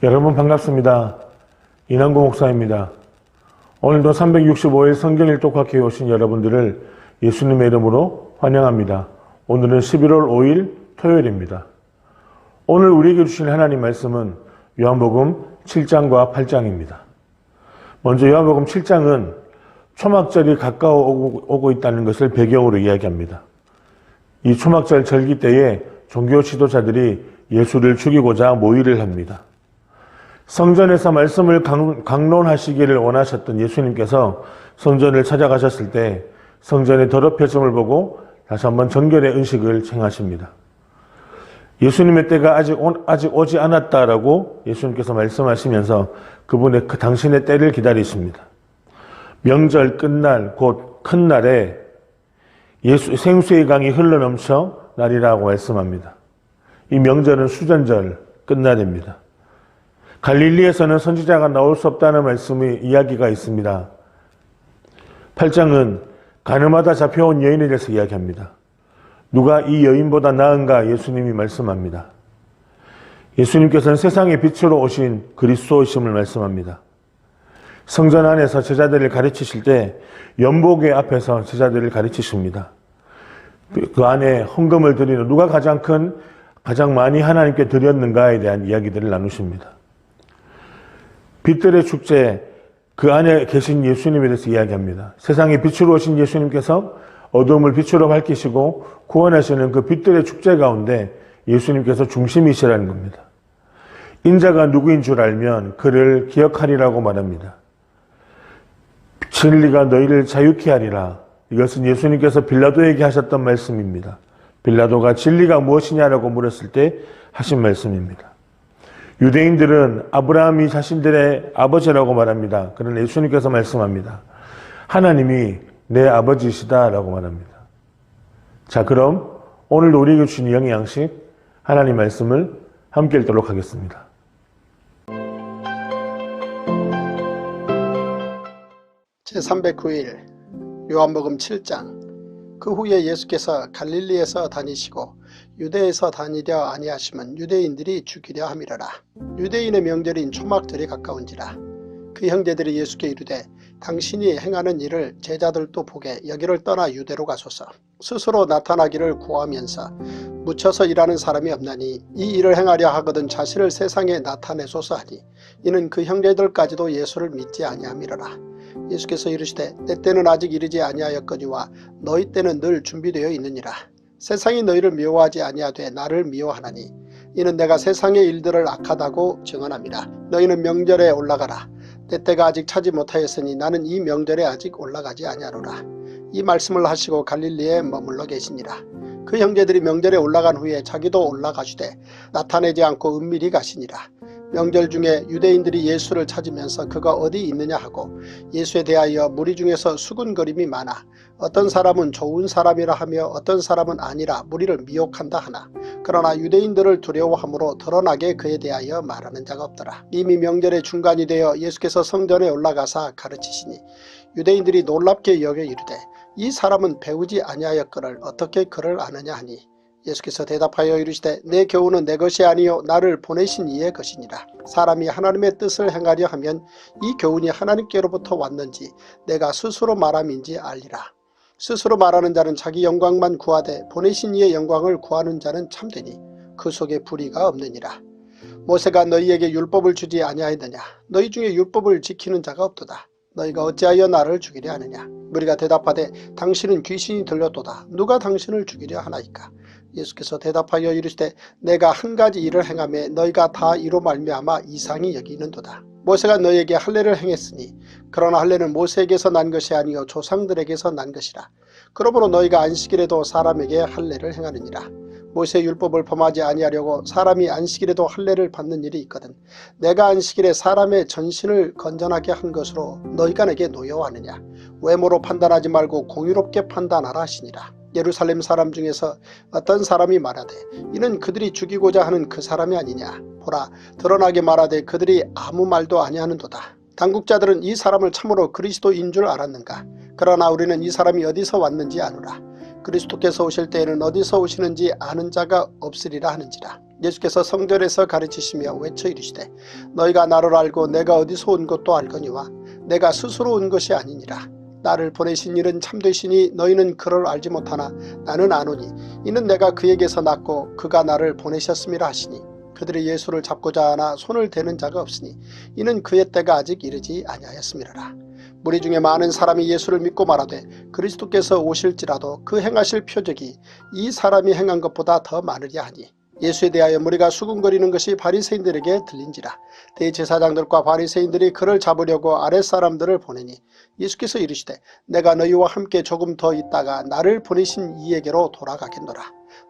여러분 반갑습니다. 이남구 목사입니다. 오늘도 365일 성경 일독학회에 오신 여러분들을 예수님의 이름으로 환영합니다. 오늘은 11월 5일 토요일입니다. 오늘 우리에게 주신 하나님 말씀은 요한복음 7장과 8장입니다. 먼저 요한복음 7장은 초막절이 가까워 오고 있다는 것을 배경으로 이야기합니다. 이 초막절 절기 때에 종교 지도자들이 예수를 죽이고자 모의를 합니다. 성전에서 말씀을 강론하시기를 원하셨던 예수님께서 성전을 찾아가셨을 때 성전의 더럽혀짐을 보고 다시 한번 정결의 은식을 행하십니다. 예수님의 때가 아직 오지 않았다라고 예수님께서 말씀하시면서 그분의 당신의 때를 기다리십니다. 명절 끝날 곧 큰 날에 생수의 강이 흘러넘쳐 날이라고 말씀합니다. 이 명절은 수전절 끝날입니다. 갈릴리에서는 선지자가 나올 수 없다는 이야기가 있습니다. 8장은 가늠하다 잡혀온 여인에 대해서 이야기합니다. 누가 이 여인보다 나은가 예수님이 말씀합니다. 예수님께서는 세상의 빛으로 오신 그리스도이심을 말씀합니다. 성전 안에서 제자들을 가르치실 때 연복궤 앞에서 제자들을 가르치십니다. 그 안에 헌금을 드리는 누가 가장 많이 하나님께 드렸는가에 대한 이야기들을 나누십니다. 빛들의 축제, 그 안에 계신 예수님에 대해서 이야기합니다. 세상의 빛으로 오신 예수님께서 어둠을 빛으로 밝히시고 구원하시는 그 빛들의 축제 가운데 예수님께서 중심이시라는 겁니다. 인자가 누구인 줄 알면 그를 기억하리라고 말합니다. 진리가 너희를 자유케 하리라. 이것은 예수님께서 빌라도에게 하셨던 말씀입니다. 빌라도가 진리가 무엇이냐라고 물었을 때 하신 말씀입니다. 유대인들은 아브라함이 자신들의 아버지라고 말합니다. 그러나 예수님께서 말씀합니다. 하나님이 내 아버지시다라고 말합니다. 자, 그럼 오늘도 우리에게 주신 영양식 하나님 말씀을 함께 읽도록 하겠습니다. 제309일 요한복음 7장. 그 후에 예수께서 갈릴리에서 다니시고 유대에서 다니려 아니하시면 유대인들이 죽이려 함이러라. 유대인의 명절인 초막절이 가까운지라. 그 형제들이 예수께 이르되 당신이 행하는 일을 제자들도 보게 여기를 떠나 유대로 가소서. 스스로 나타나기를 구하면서 묻혀서 일하는 사람이 없나니 이 일을 행하려 하거든 자신을 세상에 나타내소서 하니 이는 그 형제들까지도 예수를 믿지 아니함이러라. 예수께서 이르시되 내 때는 아직 이르지 아니하였거니와 너희 때는 늘 준비되어 있느니라. 세상이 너희를 미워하지 아니하되 나를 미워하나니 이는 내가 세상의 일들을 악하다고 증언함이라. 너희는 명절에 올라가라. 내 때가 아직 차지 못하였으니 나는 이 명절에 아직 올라가지 아니하노라. 이 말씀을 하시고 갈릴리에 머물러 계시니라. 그 형제들이 명절에 올라간 후에 자기도 올라가시되 나타내지 않고 은밀히 가시니라. 명절 중에 유대인들이 예수를 찾으면서 그가 어디 있느냐 하고 예수에 대하여 무리 중에서 수군거림이 많아 어떤 사람은 좋은 사람이라 하며 어떤 사람은 아니라 무리를 미혹한다 하나 그러나 유대인들을 두려워함으로 드러나게 그에 대하여 말하는 자가 없더라. 이미 명절의 중간이 되어 예수께서 성전에 올라가사 가르치시니 유대인들이 놀랍게 여겨 이르되 이 사람은 배우지 아니하였거늘 어떻게 그를 아느냐 하니 예수께서 대답하여 이르시되 내 교훈은 내 것이 아니요 나를 보내신 이의 것이니라. 사람이 하나님의 뜻을 행하려 하면 이 교훈이 하나님께로부터 왔는지 내가 스스로 말함인지 알리라. 스스로 말하는 자는 자기 영광만 구하되 보내신 이의 영광을 구하는 자는 참되니 그 속에 불의가 없느니라. 모세가 너희에게 율법을 주지 아니하였느냐. 너희 중에 율법을 지키는 자가 없도다. 너희가 어찌하여 나를 죽이려 하느냐. 무리가 대답하되 당신은 귀신이 들렸도다. 누가 당신을 죽이려 하나이까. 예수께서 대답하여 이르시되 내가 한 가지 일을 행하매 너희가 다 이로 말미암아 이상히 여기는도다. 모세가 너희에게 할례를 행했으니 그러나 할례는 모세에게서 난 것이 아니요 조상들에게서 난 것이라. 그러므로 너희가 안식일에도 사람에게 할례를 행하느니라. 모세 율법을 범하지 아니하려고 사람이 안식일에도 할례를 받는 일이 있거든 내가 안식일에 사람의 전신을 건전하게 한 것으로 너희가 내게 노여워하느냐. 외모로 판단하지 말고 공의롭게 판단하라 하시니라. 예루살렘 사람 중에서 어떤 사람이 말하되 이는 그들이 죽이고자 하는 그 사람이 아니냐. 보라 드러나게 말하되 그들이 아무 말도 아니하는도다. 당국자들은 이 사람을 참으로 그리스도인 줄 알았는가. 그러나 우리는 이 사람이 어디서 왔는지 아노라. 그리스도께서 오실 때에는 어디서 오시는지 아는 자가 없으리라 하는지라. 예수께서 성전에서 가르치시며 외쳐 이르시되 너희가 나를 알고 내가 어디서 온 것도 알거니와 내가 스스로 온 것이 아니니라. 나를 보내신 이는 참되시니 너희는 그를 알지 못하나 나는 아노니 이는 내가 그에게서 났고 그가 나를 보내셨음이라 하시니 그들이 예수를 잡고자 하나 손을 대는 자가 없으니 이는 그의 때가 아직 이르지 아니하였음이라. 무리 중에 많은 사람이 예수를 믿고 말하되 그리스도께서 오실지라도 그 행하실 표적이 이 사람이 행한 것보다 더 많으랴 하니 예수에 대하여 무리가 수군거리는 것이 바리새인들에게 들린지라. 대제사장들과 바리새인들이 그를 잡으려고 아랫사람들을 보내니 예수께서 이르시되 내가 너희와 함께 조금 더 있다가 나를 보내신 이에게로 돌아가겠노라.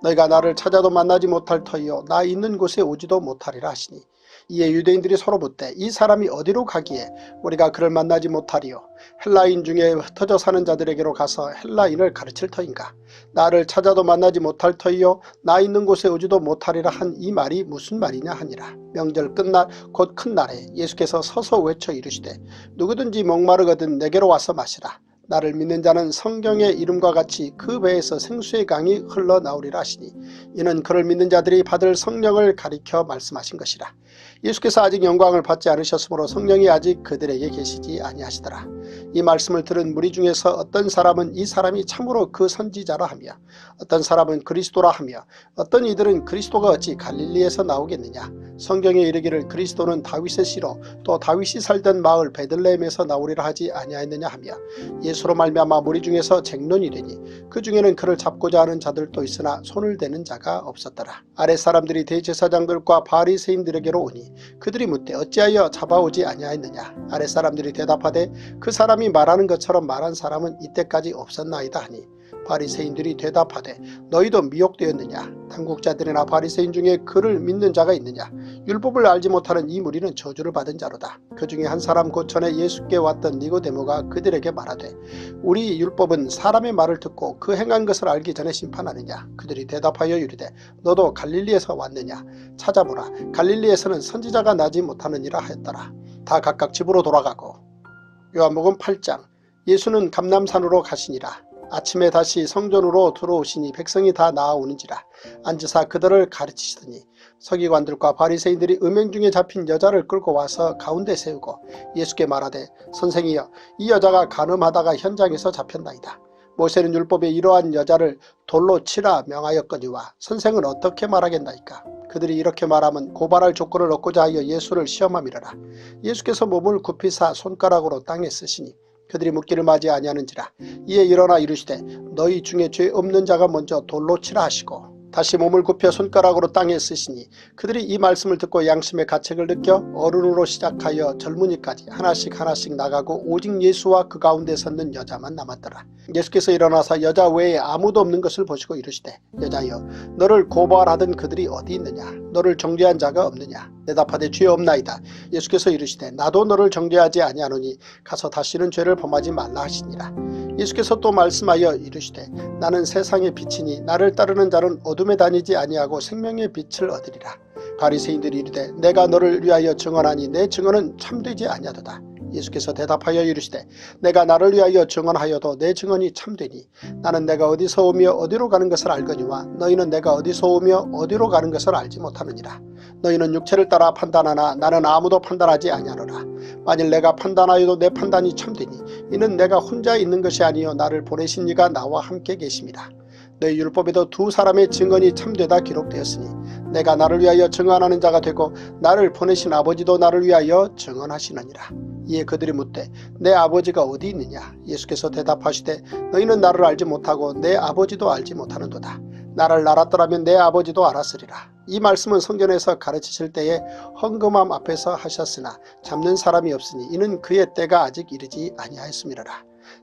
너희가 나를 찾아도 만나지 못할 터이요 나 있는 곳에 오지도 못하리라 하시니 이에 유대인들이 서로 묻되 이 사람이 어디로 가기에 우리가 그를 만나지 못하리요 헬라인 중에 흩어져 사는 자들에게로 가서 헬라인을 가르칠 터인가. 나를 찾아도 만나지 못할 터이요 나 있는 곳에 오지도 못하리라 한 이 말이 무슨 말이냐 하니라. 명절 끝날 곧 큰 날에 예수께서 서서 외쳐 이르시되 누구든지 목마르거든 내게로 와서 마시라. 나를 믿는 자는 성경의 이름과 같이 그 배에서 생수의 강이 흘러나오리라 하시니 이는 그를 믿는 자들이 받을 성령을 가리켜 말씀하신 것이라. 예수께서 아직 영광을 받지 않으셨으므로 성령이 아직 그들에게 계시지 아니하시더라. 이 말씀을 들은 무리 중에서 어떤 사람은 이 사람이 참으로 그 선지자라 하며 어떤 사람은 그리스도라 하며 어떤 이들은 그리스도가 어찌 갈릴리에서 나오겠느냐. 성경에 이르기를 그리스도는 다윗의 씨로 또 다윗이 살던 마을 베들레헴에서 나오리라 하지 아니하였느냐 하며 예수로 말미암아 무리 중에서 쟁론이 되니 그 중에는 그를 잡고자 하는 자들도 있으나 손을 대는 자가 없었더라. 아랫사람들이 대제사장들과 바리새인들에게로 오니 그들이 묻되 어찌하여 잡아오지 아니하였느냐. 아랫사람들이 대답하되 그 사람이 말하는 것처럼 말한 사람은 이때까지 없었나이다 하니 바리새인들이 대답하되 너희도 미혹되었느냐. 당국자들이나 바리새인 중에 그를 믿는 자가 있느냐. 율법을 알지 못하는 이 무리는 저주를 받은 자로다. 그 중에 한 사람 곧 전에 예수께 왔던 니고데모가 그들에게 말하되 우리 율법은 사람의 말을 듣고 그 행한 것을 알기 전에 심판하느냐. 그들이 대답하여 이르되 너도 갈릴리에서 왔느냐. 찾아보라. 갈릴리에서는 선지자가 나지 못하느니라 하였더라. 다 각각 집으로 돌아가고. 요한복음 8장. 예수는 감람산으로 가시니라. 아침에 다시 성전으로 들어오시니 백성이 다 나아오는지라. 앉으사 그들을 가르치시더니 서기관들과 바리새인들이 음행 중에 잡힌 여자를 끌고 와서 가운데 세우고 예수께 말하되 선생이여 이 여자가 간음하다가 현장에서 잡혔나이다. 모세는 율법에 이러한 여자를 돌로 치라 명하였거니와 선생은 어떻게 말하겠나이까. 그들이 이렇게 말하면 고발할 조건을 얻고자 하여 예수를 시험함이라. 예수께서 몸을 굽히사 손가락으로 땅에 쓰시니 그들이 묻기를 맞이 아니하는지라. 이에 일어나 이르시되 너희 중에 죄 없는 자가 먼저 돌로 치라 하시고 다시 몸을 굽혀 손가락으로 땅에 쓰시니 그들이 이 말씀을 듣고 양심의 가책을 느껴 어른으로 시작하여 젊은이까지 하나씩 하나씩 나가고 오직 예수와 그 가운데 섰는 여자만 남았더라. 예수께서 일어나사 여자 외에 아무도 없는 것을 보시고 이르시되 여자여 너를 고발하던 그들이 어디 있느냐. 너를 정죄한 자가 없느냐. 대답하되 죄 없나이다. 예수께서 이르시되 나도 너를 정죄하지 아니하노니 가서 다시는 죄를 범하지 말라 하시니라. 예수께서 또 말씀하여 이르시되 나는 세상의 빛이니 나를 따르는 자는 어둠에 다니지 아니하고 생명의 빛을 얻으리라. 바리새인들이 이르되 내가 너를 위하여 증언하니 내 증언은 참되지 아니하도다. 예수께서 대답하여 이르시되 내가 나를 위하여 증언하여도 내 증언이 참되니 나는 내가 어디서 오며 어디로 가는 것을 알거니와 너희는 내가 어디서 오며 어디로 가는 것을 알지 못하느니라. 너희는 육체를 따라 판단하나 나는 아무도 판단하지 아니하노라. 만일 내가 판단하여도 내 판단이 참되니 이는 내가 혼자 있는 것이 아니요 나를 보내신 이가 나와 함께 계심이라. 너희 율법에도 두 사람의 증언이 참되다 기록되었으니 내가 나를 위하여 증언하는 자가 되고 나를 보내신 아버지도 나를 위하여 증언하시느니라. 이에 그들이 묻되 내 아버지가 어디 있느냐. 예수께서 대답하시되 너희는 나를 알지 못하고 내 아버지도 알지 못하는도다. 나를 알았더라면 내 아버지도 알았으리라. 이 말씀은 성전에서 가르치실 때에 헌금함 앞에서 하셨으나 잡는 사람이 없으니 이는 그의 때가 아직 이르지 아니하였음이라.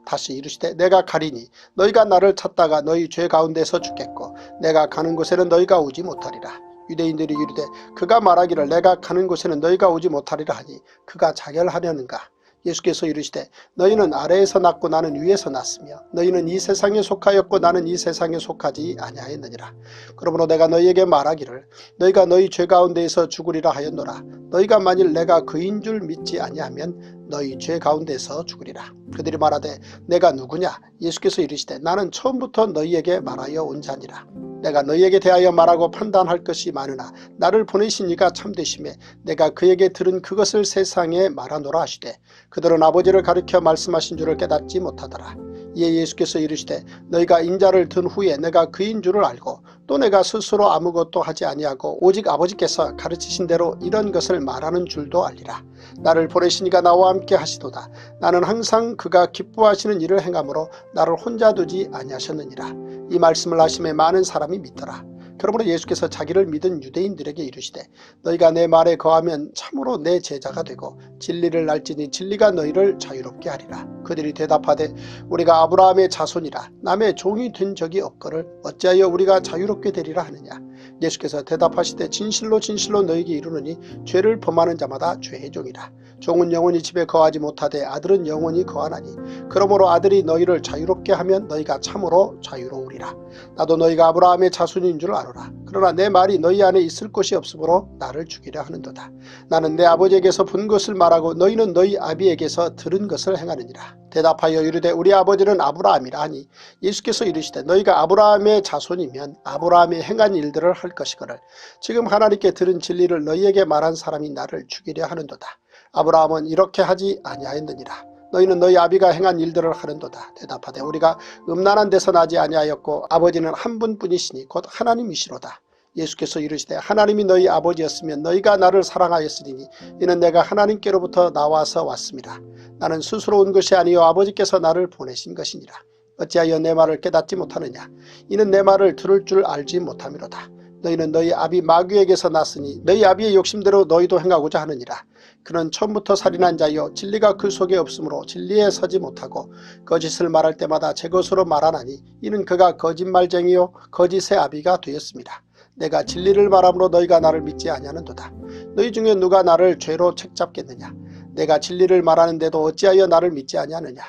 다시 이르시되 내가 가리니 너희가 나를 찾다가 너희 죄 가운데서 죽겠고 내가 가는 곳에는 너희가 오지 못하리라. 유대인들이 이르되 그가 말하기를 내가 가는 곳에는 너희가 오지 못하리라 하니 그가 자결하려는가. 예수께서 이르시되 너희는 아래에서 났고 나는 위에서 났으며 너희는 이 세상에 속하였고 나는 이 세상에 속하지 아니하였느니라. 그러므로 내가 너희에게 말하기를 너희가 너희 죄 가운데에서 죽으리라 하였노라. 너희가 만일 내가 그인 줄 믿지 아니하면 너희 죄 가운데서 죽으리라. 그들이 말하되 내가 누구냐? 예수께서 이르시되 나는 처음부터 너희에게 말하여 온 자니라. 내가 너희에게 대하여 말하고 판단할 것이 많으나 나를 보내신 이가 참되심에 내가 그에게 들은 그것을 세상에 말하노라 하시되 그들은 아버지를 가리켜 말씀하신 줄을 깨닫지 못하더라. 이에 예수께서 이르시되 너희가 인자를 든 후에 내가 그인 줄을 알고 또 내가 스스로 아무것도 하지 아니하고 오직 아버지께서 가르치신 대로 이런 것을 말하는 줄도 알리라. 나를 보내신 이가 나와 함께 하시도다. 나는 항상 그가 기뻐하시는 일을 행함으로 나를 혼자 두지 아니하셨느니라. 이 말씀을 하심에 많은 사람이 믿더라. 그러므로 예수께서 자기를 믿은 유대인들에게 이르시되 너희가 내 말에 거하면 참으로 내 제자가 되고 진리를 알지니 진리가 너희를 자유롭게 하리라. 그들이 대답하되 우리가 아브라함의 자손이라 남의 종이 된 적이 없거늘 어찌하여 우리가 자유롭게 되리라 하느냐. 예수께서 대답하시되 진실로 진실로 너희에게 이르노니 죄를 범하는 자마다 죄의 종이라. 종은 영원히 집에 거하지 못하되 아들은 영원히 거하나니 그러므로 아들이 너희를 자유롭게 하면 너희가 참으로 자유로우리라. 나도 너희가 아브라함의 자손인 줄 아노라. 그러나 내 말이 너희 안에 있을 곳이 없으므로 나를 죽이려 하는도다. 나는 내 아버지에게서 본 것을 말하고 너희는 너희 아비에게서 들은 것을 행하느니라. 대답하여 이르되 우리 아버지는 아브라함이라 하니 예수께서 이르시되 너희가 아브라함의 자손이면 아브라함이 행한 일들을 할 것이거늘 지금 하나님께 들은 진리를 너희에게 말한 사람이 나를 죽이려 하는도다. 아브라함은 이렇게 하지 아니하였느니라. 너희는 너희 아비가 행한 일들을 하는도다. 대답하되 우리가 음란한 데서 나지 아니하였고 아버지는 한 분뿐이시니 곧 하나님이시로다. 예수께서 이르시되 하나님이 너희 아버지였으면 너희가 나를 사랑하였으리니 이는 내가 하나님께로부터 나와서 왔습니다. 나는 스스로 온 것이 아니요 아버지께서 나를 보내신 것이니라. 어찌하여 내 말을 깨닫지 못하느냐? 이는 내 말을 들을 줄 알지 못함이로다. 너희는 너희 아비 마귀에게서 났으니 너희 아비의 욕심대로 너희도 행하고자 하느니라. 그는 처음부터 살인한 자요 진리가 그 속에 없으므로 진리에 서지 못하고 거짓을 말할 때마다 제 것으로 말하나니 이는 그가 거짓말쟁이요 거짓의 아비가 되었습니다. 내가 진리를 말함으로 너희가 나를 믿지 아니하는도다. 너희 중에 누가 나를 죄로 책잡겠느냐? 내가 진리를 말하는데도 어찌하여 나를 믿지 아니하느냐?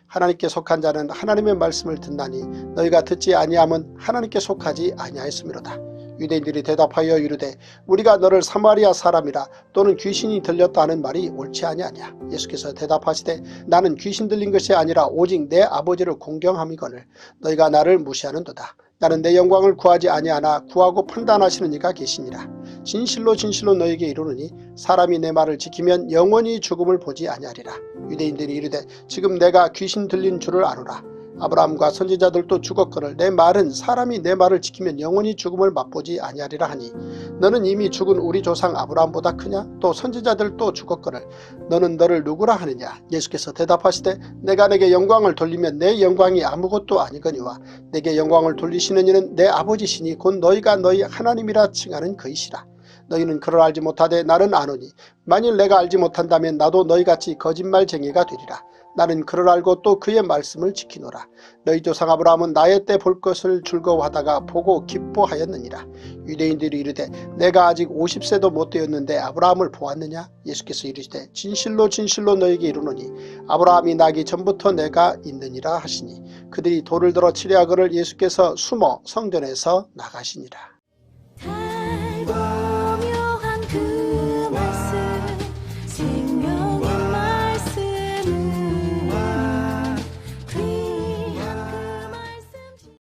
하나님께 속한 자는 하나님의 말씀을 듣나니 너희가 듣지 아니함은 하나님께 속하지 아니하였음이로다. 유대인들이 대답하여 이르되 우리가 너를 사마리아 사람이라 또는 귀신이 들렸다 하는 말이 옳지 아니하냐. 예수께서 대답하시되 나는 귀신 들린 것이 아니라 오직 내 아버지를 공경함이거늘 너희가 나를 무시하는도다. 나는 내 영광을 구하지 아니하나 구하고 판단하시는 이가 계시니라. 진실로 진실로 너희에게 이르노니 사람이 내 말을 지키면 영원히 죽음을 보지 아니하리라. 유대인들이 이르되 지금 내가 귀신 들린 줄을 아노라. 아브라함과 선지자들도 죽었거늘 내 말은 사람이 내 말을 지키면 영원히 죽음을 맛보지 아니하리라 하니 너는 이미 죽은 우리 조상 아브라함보다 크냐? 또 선지자들도 죽었거늘 너는 너를 누구라 하느냐? 예수께서 대답하시되 내가 내게 영광을 돌리면 내 영광이 아무것도 아니거니와 내게 영광을 돌리시는 이는 내 아버지시니 곧 너희가 너희 하나님이라 칭하는 그이시라. 너희는 그를 알지 못하되 나는 아노니 만일 내가 알지 못한다면 나도 너희같이 거짓말쟁이가 되리라. 나는 그를 알고 또 그의 말씀을 지키노라. 너희 조상 아브라함은 나의 때 볼 것을 즐거워하다가 보고 기뻐하였느니라. 유대인들이 이르되 내가 아직 50세도 못 되었는데 아브라함을 보았느냐? 예수께서 이르시되 진실로 진실로 너희에게 이르노니 아브라함이 나기 전부터 내가 있느니라 하시니 그들이 돌을 들어 치려 하거늘 예수께서 숨어 성전에서 나가시니라.